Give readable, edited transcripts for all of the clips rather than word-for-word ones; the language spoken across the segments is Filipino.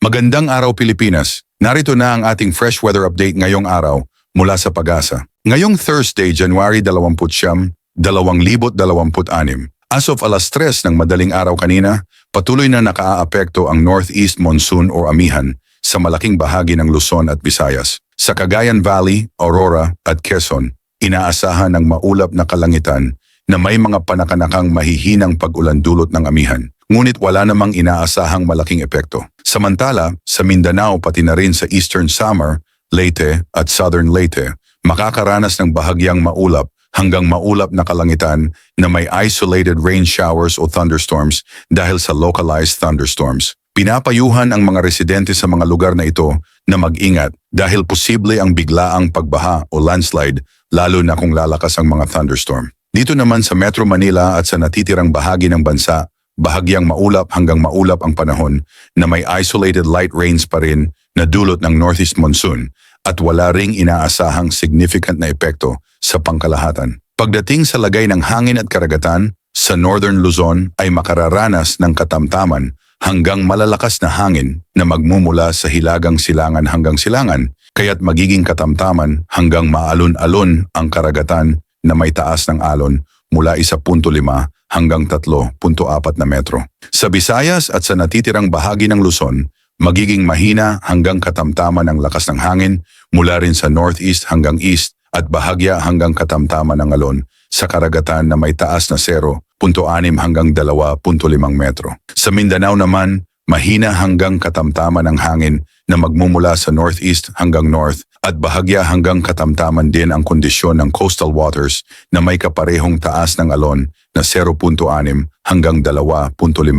Magandang araw Pilipinas. Narito na ang ating fresh weather update ngayong araw mula sa Pag-asa. Ngayong Thursday, January 29, 2026. As of alas 3 ng madaling araw kanina, patuloy na nakaaapekto ang northeast monsoon o amihan sa malaking bahagi ng Luzon at Visayas. Sa Cagayan Valley, Aurora at Quezon, inaasahan ng maulap na kalangitan na may mga panakanakang mahihinang pag-ulan dulot ng amihan. Ngunit wala namang inaasahang malaking epekto. Samantala, sa Mindanao pati na rin sa Eastern Samar, Leyte at Southern Leyte, makakaranas ng bahagyang maulap hanggang maulap na kalangitan na may isolated rain showers o thunderstorms dahil sa localized thunderstorms. Pinapayuhan ang mga residente sa mga lugar na ito na mag-ingat dahil posible ang biglaang pagbaha o landslide lalo na kung lalakas ang mga thunderstorm. Dito naman sa Metro Manila at sa natitirang bahagi ng bansa, bahagyang maulap hanggang maulap ang panahon na may isolated light rains pa rin na dulot ng northeast monsoon at wala ring inaasahang significant na epekto sa pangkalahatan. Pagdating sa lagay ng hangin at karagatan, sa Northern Luzon ay makararanas ng katamtaman hanggang malalakas na hangin na magmumula sa hilagang silangan hanggang silangan, kaya't magiging katamtaman hanggang maalon-alon ang karagatan na may taas ng alon mula 1.5 hanggang 3.4 na metro. Sa Visayas at sa natitirang bahagi ng Luzon, magiging mahina hanggang katamtaman ang lakas ng hangin mula rin sa northeast hanggang east at bahagya hanggang katamtaman ng alon sa karagatan na may taas na 0.6 hanggang 2.5 metro. Sa Mindanao naman, mahina hanggang katamtaman ang hangin na magmumula sa northeast hanggang north at bahagya hanggang katamtaman din ang kondisyon ng coastal waters na may kaparehong taas ng alon na 0.6 hanggang 2.5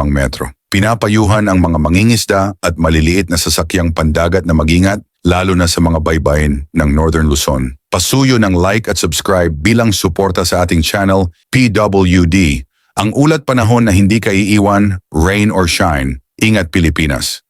metro. Pinapayuhan ang mga mangingisda at maliliit na sasakyang pandagat na mag-ingat lalo na sa mga baybayin ng Northern Luzon. Pasuyo ng like at subscribe bilang suporta sa ating channel PWD. Ang ulat panahon na hindi ka iiwan, rain or shine. Ingat Pilipinas!